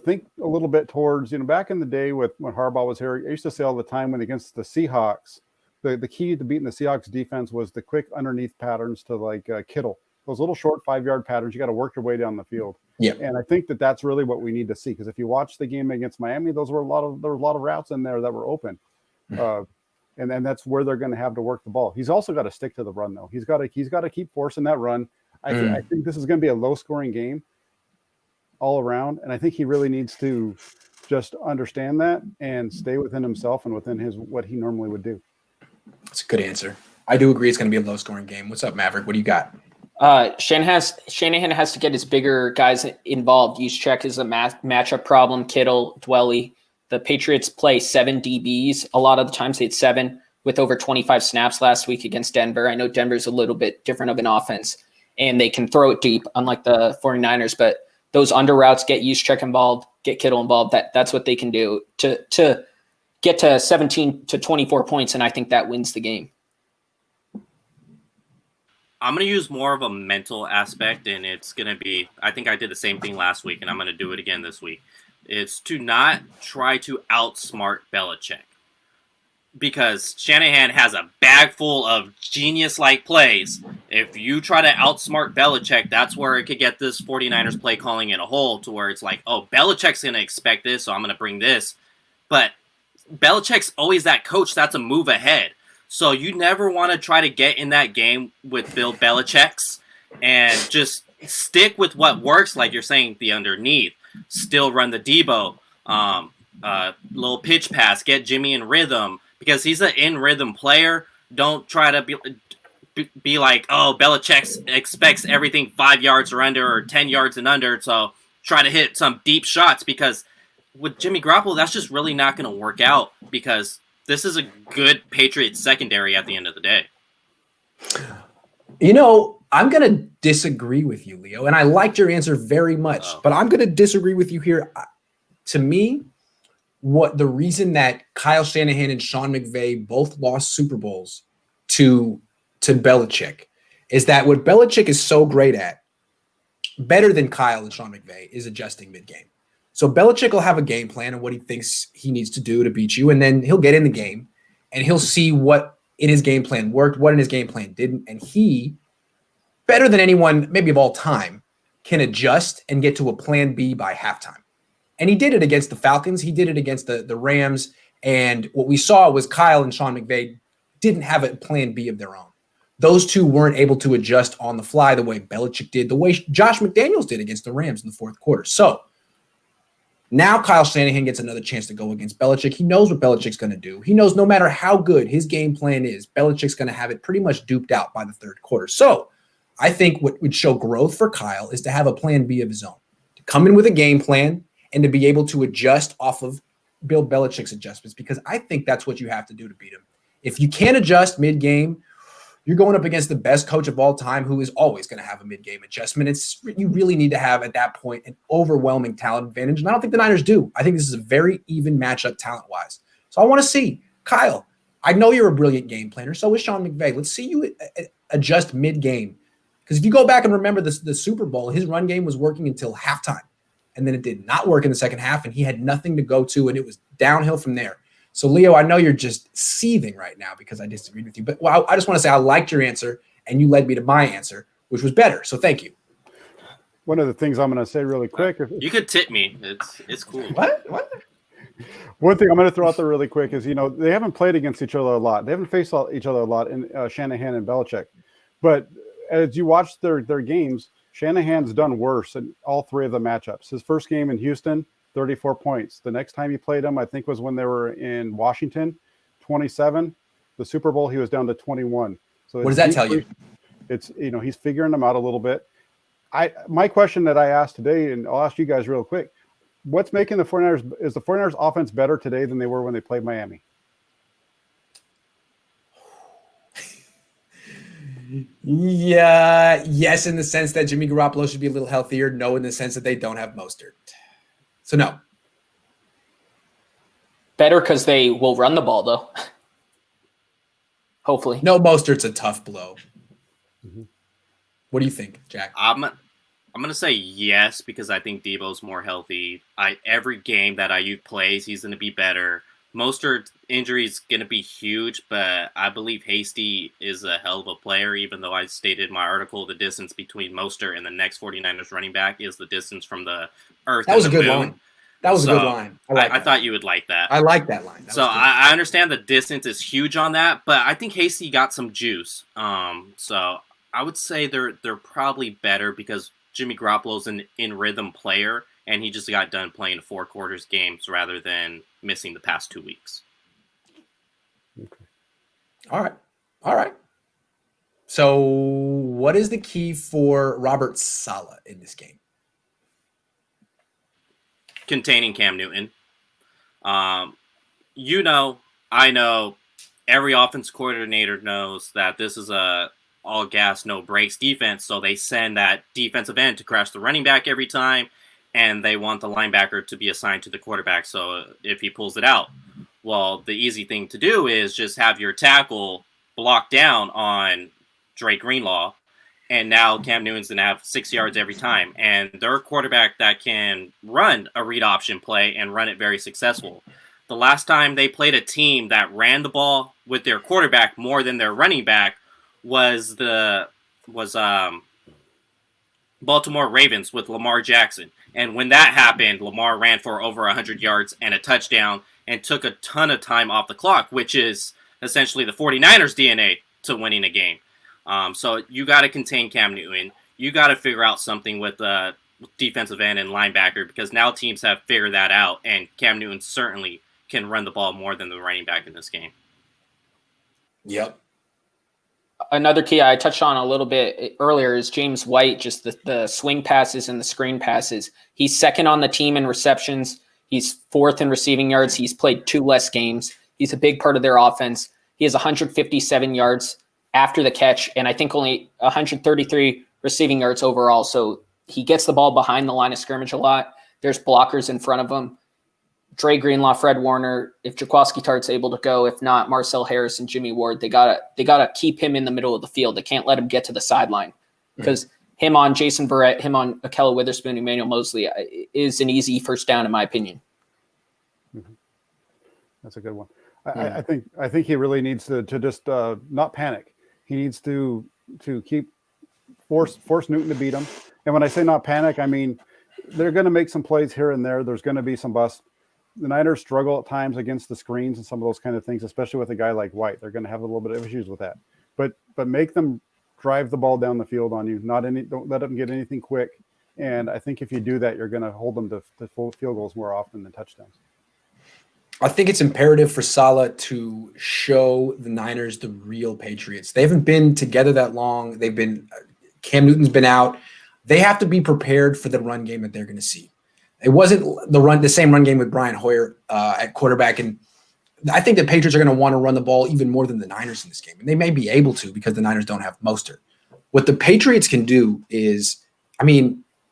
think a little bit towards, back in the day when Harbaugh was here, I used to say all the time when against the Seahawks, the key to beating the Seahawks defense was the quick underneath patterns to like Kittle. Those little short 5-yard patterns, you got to work your way down the field. Yeah. And I think that's really what we need to see. Because if you watch the game against Miami, there were a lot of routes in there that were open. And then that's where they're going to have to work the ball. He's also got to stick to the run, though. He's got to keep forcing that run. I think this is going to be a low-scoring game all around, and I think he really needs to just understand that and stay within himself and within what he normally would do. That's a good answer. I do agree it's going to be a low-scoring game. What's up, Maverick? What do you got? Shanahan has to get his bigger guys involved. Juszczyk is a matchup problem. Kittle, Dwelly. The Patriots play 7 DBs. A lot of the times they had 7 with over 25 snaps last week against Denver. I know Denver's a little bit different of an offense, and they can throw it deep, unlike the 49ers. But those under routes get Juszczyk involved, get Kittle involved. That's what they can do to get to 17 to 24 points, and I think that wins the game. I'm going to use more of a mental aspect, and it's going to be, I think I did the same thing last week, and I'm going to do it again this week. It's to not try to outsmart Belichick. Because Shanahan has a bag full of genius-like plays. If you try to outsmart Belichick, that's where it could get this 49ers play calling in a hole to where it's like, oh, Belichick's going to expect this, so I'm going to bring this. But Belichick's always that coach that's a move ahead. So you never want to try to get in that game with Bill Belichick's and just stick with what works, like you're saying, the underneath. Still run the Debo, little pitch pass, get Jimmy in rhythm, because he's an in-rhythm player. Don't try to be like, oh, Belichick expects everything 5 yards or under or 10 yards and under, so try to hit some deep shots, because with Jimmy Garoppolo, that's just really not going to work out, because this is a good Patriots secondary at the end of the day. You know, I'm going to disagree with you, Leo, and I liked your answer very much, but I'm going to disagree with you here. To me, what the reason that Kyle Shanahan and Sean McVay both lost Super Bowls to Belichick is that what Belichick is so great at, better than Kyle and Sean McVay, is adjusting mid-game. So Belichick will have a game plan and what he thinks he needs to do to beat you, and then he'll get in the game and he'll see what in his game plan worked, what in his game plan didn't, and he, better than anyone maybe of all time, can adjust and get to a plan B by halftime. And he did it against the Falcons. He did it against the Rams. And what we saw was Kyle and Sean McVay didn't have a plan B of their own. Those two weren't able to adjust on the fly the way Belichick did, the way Josh McDaniels did against the Rams in the fourth quarter. So now Kyle Shanahan gets another chance to go against Belichick. He knows what Belichick's going to do. He knows no matter how good his game plan is, Belichick's going to have it pretty much duped out by the third quarter. So I think what would show growth for Kyle is to have a plan B of his own, to come in with a game plan and to be able to adjust off of Bill Belichick's adjustments, because I think that's what you have to do to beat him. If you can't adjust mid-game, you're going up against the best coach of all time, who is always going to have a mid-game adjustment. You really need to have, at that point, an overwhelming talent advantage, and I don't think the Niners do. I think this is a very even matchup talent-wise. So I want to see, Kyle, I know you're a brilliant game planner, so is Sean McVay. Let's see you adjust mid-game, because if you go back and remember the Super Bowl, his run game was working until halftime, and then it did not work in the second half, and he had nothing to go to, and it was downhill from there. So, Leo, I know you're just seething right now because I disagreed with you. But I just want to say I liked your answer, and you led me to my answer, which was better. So thank you. One of the things I'm going to say really quick. You could tip me. It's cool. What? One thing I'm going to throw out there really quick is, they haven't played against each other a lot. They haven't faced each other a lot in Shanahan and Belichick. But as you watch their games, Shanahan's done worse in all three of the matchups. His first game in Houston, 34 points. The next time he played them, I think, was when they were in Washington, 27. The Super Bowl, he was down to 21. So what does that tell you? It's, he's figuring them out a little bit. My question that I asked today, and I'll ask you guys real quick, what's making the 49ers, is the 49ers offense better today than they were when they played Miami? Yeah, yes, in the sense that Jimmy Garoppolo should be a little healthier. No, in the sense that they don't have Mostert. So no. Better because they will run the ball, though. Hopefully. No, Mostert's a tough blow. Mm-hmm. What do you think, Jack? I'm gonna say yes, because I think Debo's more healthy. Every game that Ayuk plays, he's gonna be better. Mostert injury is gonna be huge, but I believe Hasty is a hell of a player. Even though I stated in my article the distance between Mostert and the next 49ers running back is the distance from the earth. That was a good moon. line. That was a good line. I thought you would like that. I like that line. So I understand the distance is huge on that, but I think Hasty got some juice. So I would say they're probably better because Jimmy Garoppolo's an in-rhythm player, and he just got done playing 4 quarters games rather than missing the past 2 weeks. Okay. All right. So what is the key for Robert Saleh in this game? Containing Cam Newton. I know, every offense coordinator knows that this is a all gas, no brakes defense. So they send that defensive end to crash the running back every time, and they want the linebacker to be assigned to the quarterback. So if he pulls it out, well, the easy thing to do is just have your tackle block down on Drake Greenlaw, and now Cam Newton's going to have 6 yards every time. And they're a quarterback that can run a read option play and run it very successful. The last time they played a team that ran the ball with their quarterback more than their running back was Baltimore Ravens with Lamar Jackson. And when that happened, Lamar ran for over 100 yards and a touchdown and took a ton of time off the clock, which is essentially the 49ers DNA to winning a game. So you got to contain Cam Newton. You got to figure out something with defensive end and linebacker, because now teams have figured that out, and Cam Newton certainly can run the ball more than the running back in this game. Yep. Another key I touched on a little bit earlier is James White, just the swing passes and the screen passes. He's second on the team in receptions. He's fourth in receiving yards. He's played 2 less games. He's a big part of their offense. He has 157 yards after the catch, and I think only 133 receiving yards overall. So he gets the ball behind the line of scrimmage a lot. There's blockers in front of him. Dre Greenlaw, Fred Warner, if Jaquiski Tartt's able to go, if not, Marcel Harris and Jimmy Ward, they gotta keep him in the middle of the field. They can't let him get to the sideline, because him on Jason Verrett, him on Akella Witherspoon, Emmanuel Mosley is an easy first down, in my opinion. Mm-hmm. That's a good one. I think he really needs to just not panic. He needs to force Newton to beat him. And when I say not panic, I mean they're going to make some plays here and there. There's going to be some busts. The Niners struggle at times against the screens and some of those kind of things, especially with a guy like White. They're going to have a little bit of issues with that. But make them drive the ball down the field on you. Don't let them get anything quick. And I think if you do that, you're going to hold them to full field goals more often than touchdowns. I think it's imperative for Saleh to show the Niners the real Patriots. They haven't been together that long. Cam Newton's been out. They have to be prepared for the run game that they're going to see. It wasn't the same run game with Brian Hoyer at quarterback, and I think the Patriots are going to want to run the ball even more than the Niners in this game, and they may be able to because the Niners don't have Mostert. What the Patriots can do is,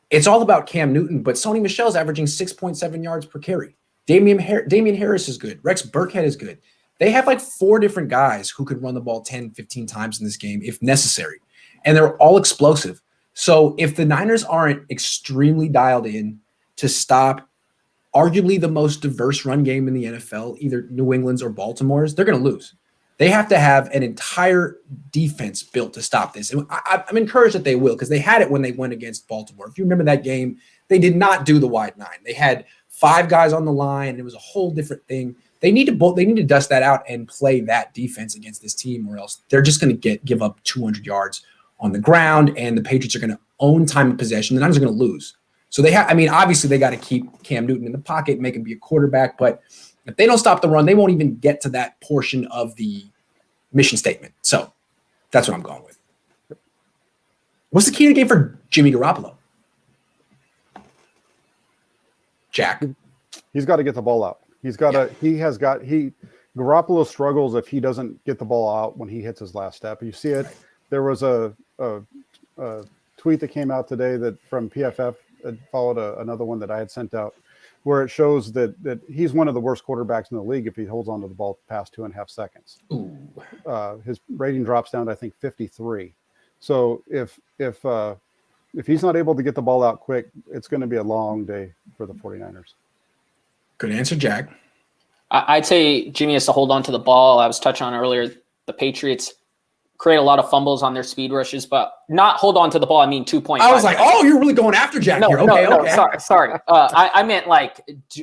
it's all about Cam Newton, but Sony Michel's averaging 6.7 yards per carry. Damian Harris is good. Rex Burkhead is good. They have like 4 different guys who could run the ball 10, 15 times in this game if necessary, and they're all explosive. So if the Niners aren't extremely dialed in to stop arguably the most diverse run game in the NFL, either New England's or Baltimore's, they're going to lose. They have to have an entire defense built to stop this. And I'm encouraged that they will, because they had it when they went against Baltimore. If you remember that game, they did not do the wide 9. They had 5 guys on the line. It was a whole different thing. They need to dust that out and play that defense against this team, or else they're just going to give up 200 yards on the ground, and the Patriots are going to own time of possession. The Niners are going to lose. So obviously they got to keep Cam Newton in the pocket, make him be a quarterback. But if they don't stop the run, they won't even get to that portion of the mission statement. So that's what I'm going with. What's the key to the game for Jimmy Garoppolo? Jack. He's got to get the ball out. Garoppolo struggles if he doesn't get the ball out when he hits his last step. You see it. Right. There was a tweet that came out today that from PFF followed another one that I had sent out, where it shows that he's one of the worst quarterbacks in the league if he holds onto the ball past 2.5 seconds. His rating drops down to, I think, 53. So if he's not able to get the ball out quick, it's going to be a long day for the 49ers. Good answer, Jack. I'd say Jimmy has to hold on to the ball. I was touching on earlier, the Patriots create a lot of fumbles on their speed rushes, but not hold on to the ball. I mean, 2.5. I was like, oh, you're really going after Jack here. Okay. Sorry. I meant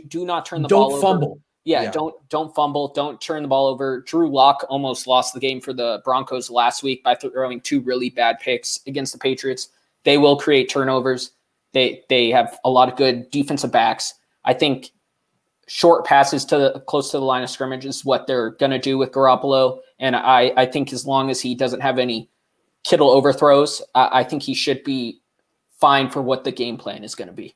do not turn the ball over. Don't fumble. Yeah, don't fumble. Don't turn the ball over. Drew Lock almost lost the game for the Broncos last week by throwing 2 really bad picks against the Patriots. They will create turnovers. They have a lot of good defensive backs. I think short passes close to the line of scrimmage is what they're going to do with Garoppolo. And I think as long as he doesn't have any Kittle overthrows, I think he should be fine for what the game plan is going to be.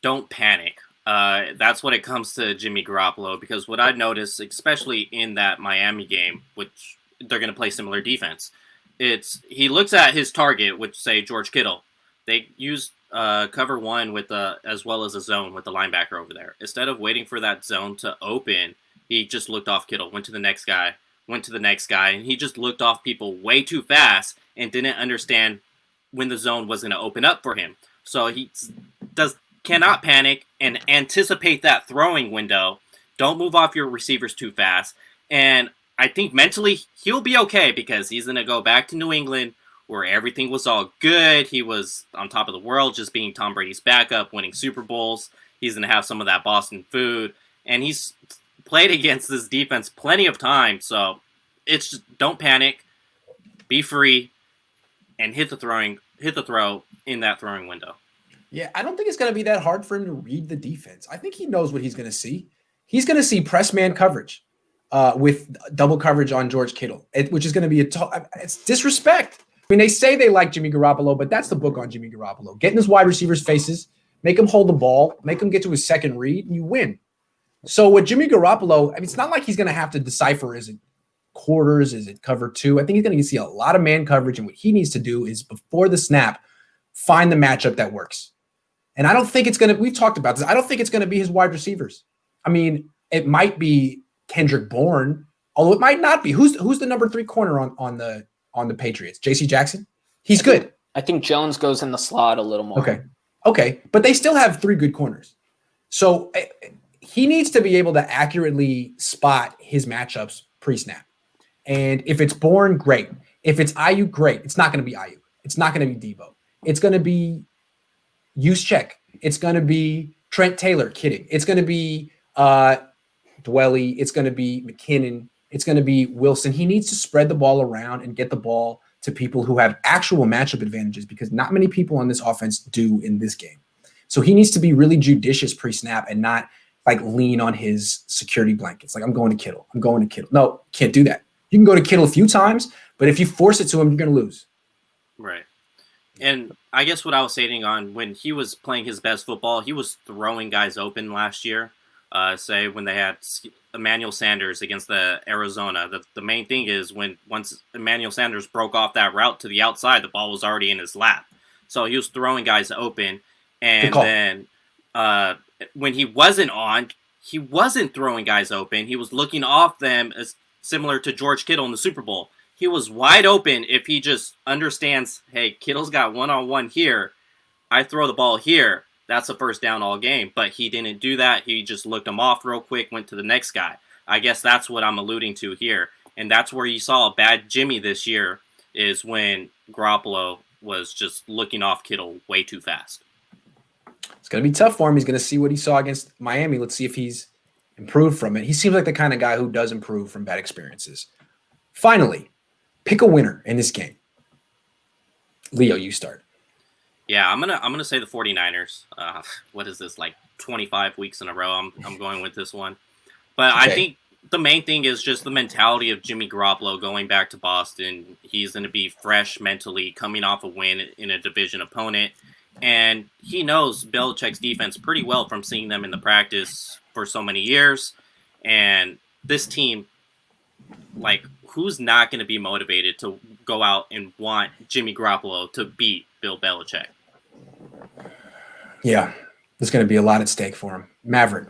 Don't panic. That's what it comes to Jimmy Garoppolo, because what I noticed, especially in that Miami game, which they're going to play similar defense, he looks at his target, which say George Kittle. They used cover one with as well as a zone with the linebacker over there. Instead of waiting for that zone to open, he just looked off Kittle, went to the next guy, and he just looked off people way too fast and didn't understand when the zone was going to open up for him. So he cannot panic and anticipate that throwing window. Don't move off your receivers too fast. And I think mentally he'll be okay, because he's going to go back to New England where everything was all good. He was on top of the world, just being Tom Brady's backup, winning Super Bowls. He's going to have some of that Boston food. And he's played against this defense plenty of time. So it's just, don't panic, be free, and hit the throw in that throwing window. Yeah, I don't think it's going to be that hard for him to read the defense. I think he knows what he's going to see. He's going to see press man coverage with double coverage on George Kittle, which is going to be it's disrespect. I mean, they say they like Jimmy Garoppolo, but that's the book on Jimmy Garoppolo. Get in his wide receivers' faces, make him hold the ball, make him get to his second read, and you win. So with Jimmy Garoppolo, I mean, it's not like he's going to have to decipher, is it quarters, is it cover two? I think he's going to see a lot of man coverage, and what he needs to do is, before the snap, find the matchup that works. And I don't think it's going to – we've talked about this. I don't think it's going to be his wide receivers. I mean, it might be Kendrick Bourne, although it might not be. Who's the number 3 corner on the Patriots? J.C. Jackson? He's good. I think Jones goes in the slot a little more. Okay. But they still have 3 good corners. So he needs to be able to accurately spot his matchups pre-snap. And if it's Bourne, great. If it's Ayuk, great. It's not going to be Ayuk. It's not going to be Debo. It's going to be Juszczyk. It's going to be Trent Taylor. Kidding. It's going to be Dwelly. It's going to be McKinnon. It's going to be Wilson. He needs to spread the ball around and get the ball to people who have actual matchup advantages, because not many people on this offense do in this game. So he needs to be really judicious pre-snap and not like lean on his security blankets. Like, I'm going to Kittle. No, can't do that. You can go to Kittle a few times, but if you force it to him, you're going to lose. Right. And I guess what I was saying on when he was playing his best football, he was throwing guys open last year. Say when they had Emmanuel Sanders against the Arizona. The main thing is once Emmanuel Sanders broke off that route to the outside, the ball was already in his lap. So he was throwing guys open. And then when he wasn't on, he wasn't throwing guys open. He was looking off them, as similar to George Kittle in the Super Bowl. He was wide open if he just understands, hey, Kittle's got one-on-one here. I throw the ball here. That's a first down all game. But he didn't do that. He just looked him off real quick, went to the next guy. I guess that's what I'm alluding to here. And that's where you saw a bad Jimmy this year, is when Garoppolo was just looking off Kittle way too fast. It's going to be tough for him. He's going to see what he saw against Miami. Let's see if he's improved from it. He seems like the kind of guy who does improve from bad experiences. Finally, pick a winner in this game. Leo, you start. Yeah, I'm gonna say the 49ers. What is this, like 25 weeks in a row? I'm going with this one. But okay. I think the main thing is just the mentality of Jimmy Garoppolo going back to Boston. He's going to be fresh mentally, coming off a win in a division opponent. And he knows Belichick's defense pretty well from seeing them in the practice for so many years. And this team, like, who's not going to be motivated to go out and want Jimmy Garoppolo to beat Bill Belichick? Yeah, there's going to be a lot at stake for him. Maverick.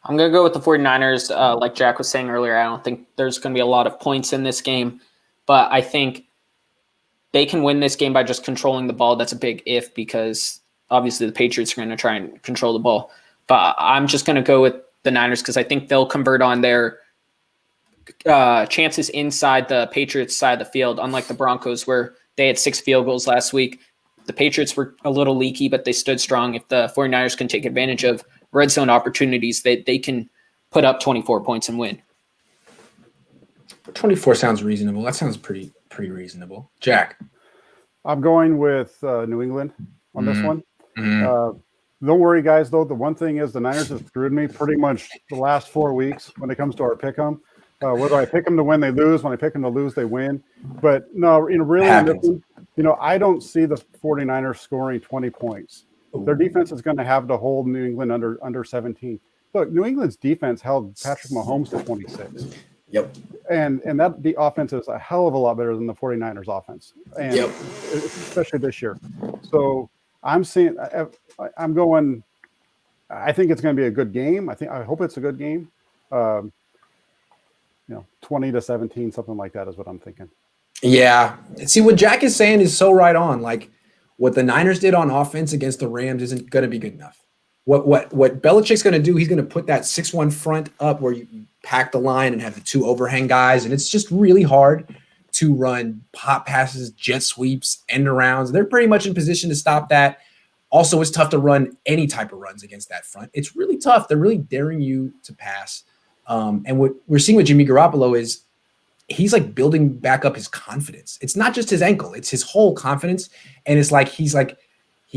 I'm going to go with the 49ers. Like Jack was saying earlier, I don't think there's going to be a lot of points in this game, but I think they can win this game by just controlling the ball. That's a big if, because obviously the Patriots are going to try and control the ball. But I'm just going to go with the Niners because I think they'll convert on their chances inside the Patriots side of the field, unlike the Broncos where they had 6 field goals last week. The Patriots were a little leaky, but they stood strong. If the 49ers can take advantage of red zone opportunities, they can put up 24 points and win. 24 sounds reasonable. That sounds pretty reasonable. Jack. I'm going with New England on this one. Mm-hmm. Don't worry, guys, though. The one thing is the Niners have screwed me pretty much the last 4 weeks when it comes to our pick 'em. Whether I pick them to win, they lose. When I pick them to lose, they win. But no, really, I don't see the 49ers scoring 20 points. Their defense is going to have to hold New England under 17. Look, New England's defense held Patrick Mahomes to 26. Yep. And that the offense is a hell of a lot better than the 49ers offense, and especially this year. So I'm seeing, I'm going, I think it's going to be a good game. I hope it's a good game. 20-17, something like that is what I'm thinking. Yeah. See, what Jack is saying is so right on. Like, what the Niners did on offense against the Rams isn't going to be good enough. What Belichick's going to do, he's going to put that 6-1 front up where you pack the line and have the two overhang guys, and it's just really hard to run pop passes, jet sweeps, end arounds. They're pretty much in position to stop that. Also, it's tough to run any type of runs against that front. It's really tough. They're really daring you to pass. And what we're seeing with Jimmy Garoppolo is he's like building back up his confidence. It's not just his ankle, it's his whole confidence. And it's like he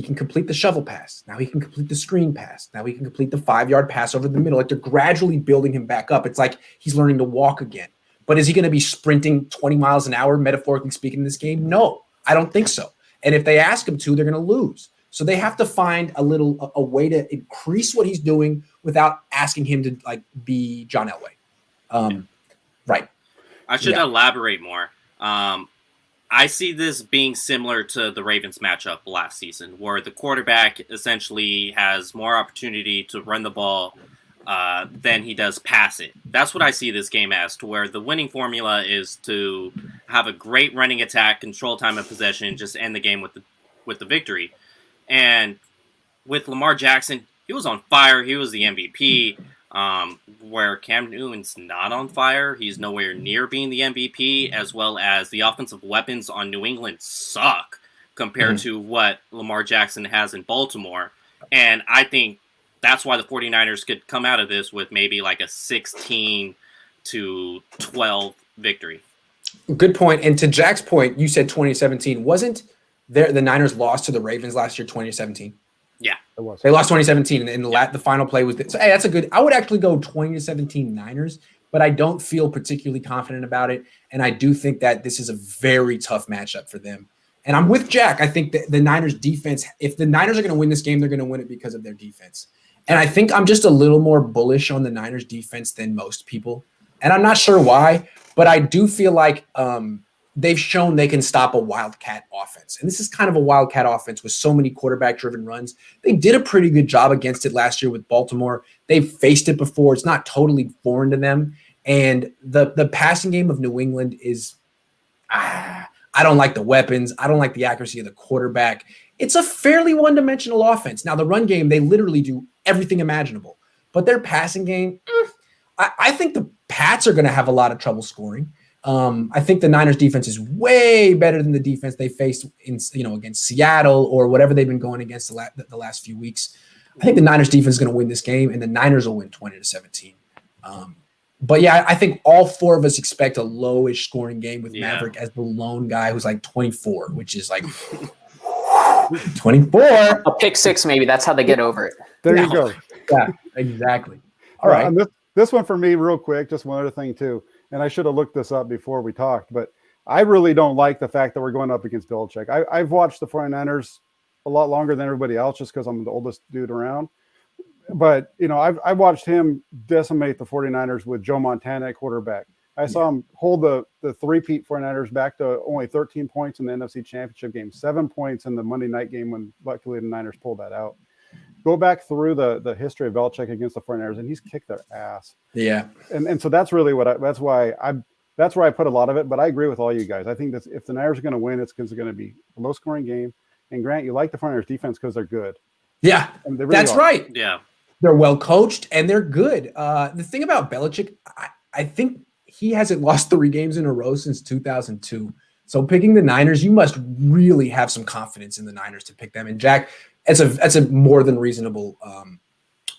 can complete the shovel pass. Now he can complete the screen pass. Now he can complete the 5-yard pass over the middle. Like, they're gradually building him back up. It's like he's learning to walk again. But is he going to be sprinting 20 miles an hour, metaphorically speaking, in this game? No, I don't think so. And if they ask him to, they're going to lose. So they have to find a way to increase what he's doing without asking him to like be John Elway. Right. I should elaborate more. I see this being similar to the Ravens matchup last season, where the quarterback essentially has more opportunity to run the ball than he does pass it. That's what I see this game as, to where the winning formula is to have a great running attack, control time of possession, just end the game with the victory. And with Lamar Jackson, he was on fire. He was the MVP. Where Cam Newton's not on fire, he's nowhere near being the MVP, as well as the offensive weapons on New England suck compared to what Lamar Jackson has in Baltimore. And I think that's why the 49ers could come out of this with maybe like a 16-12 victory. Good point. And to Jack's point, you said 2017. Wasn't there the Niners lost to the Ravens last year, 2017? Yeah, it was. They lost 2017, and the final play was so. Hey, that's a good. I would actually go 20-17 Niners, but I don't feel particularly confident about it, and I do think that this is a very tough matchup for them. And I'm with Jack. I think that the Niners defense, if the Niners are going to win this game, they're going to win it because of their defense. And I think I'm just a little more bullish on the Niners defense than most people, and I'm not sure why, but I do feel like they've shown they can stop a wildcat offense. And this is kind of a wildcat offense with so many quarterback-driven runs. They did a pretty good job against it last year with Baltimore. They've faced it before. It's not totally foreign to them. And the passing game of New England is I don't like the weapons. I don't like the accuracy of the quarterback. It's a fairly one-dimensional offense. Now, the run game, they literally do everything imaginable. But their passing game, I think the Pats are going to have a lot of trouble scoring. I think the Niners defense is way better than the defense they faced against Seattle or whatever they've been going against the last few weeks. I think the Niners defense is going to win this game, and the Niners will win 20-17. But yeah, I think all four of us expect a lowish scoring game with Maverick as the lone guy who's like 24, which is like 24. A pick six, maybe. That's how they get over it. There you go. Yeah, exactly. All right. This one for me, real quick, just one other thing too. And I should have looked this up before we talked, but I really don't like the fact that we're going up against Belichick. I've watched the 49ers a lot longer than everybody else just because I'm the oldest dude around. But, I've watched him decimate the 49ers with Joe Montana at quarterback. I saw him hold the three-peat 49ers back to only 13 points in the NFC Championship game, 7 points in the Monday night game when luckily the Niners pulled that out. Go back through the history of Belichick against the 49ers, and he's kicked their ass. Yeah. And so that's really that's where I put a lot of it, but I agree with all you guys. I think that if the Niners are going to win, it's because it's going to be a low-scoring game. And Grant, you like the 49ers defense because they're good. Yeah, they really that's right. Yeah. They're well coached, and they're good. The thing about Belichick, I think he hasn't lost 3 games in a row since 2002. So picking the Niners, you must really have some confidence in the Niners to pick them. And Jack, that's a more than reasonable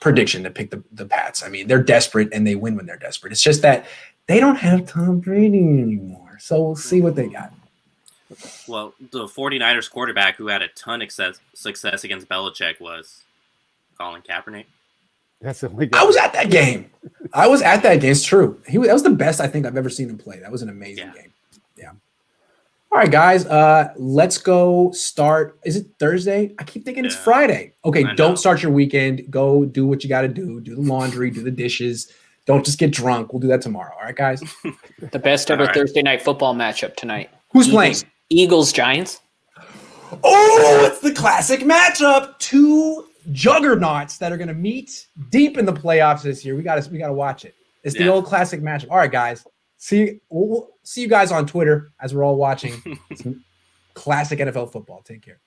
prediction to pick the Pats. I mean, they're desperate, and they win when they're desperate. It's just that they don't have Tom Brady anymore. So we'll see what they got. Well, the 49ers quarterback who had a ton of success against Belichick was Colin Kaepernick. That's the only guy. I was at that game. It's true. That was the best I think I've ever seen him play. That was an amazing game. Yeah. All right, guys. Let's go start. Is it Thursday? I keep thinking it's Friday. Okay, don't start your weekend. Go do what you got to do. Do the laundry, do the dishes. Don't just get drunk. We'll do that tomorrow. All right, guys? The best ever Thursday night football matchup tonight. Who's playing? Eagles, Giants. Oh, it's the classic matchup. Two juggernauts that are going to meet deep in the playoffs this year. We got to watch it. It's the old classic matchup. All right, guys. We'll see you guys on Twitter as we're all watching some classic NFL football. Take care.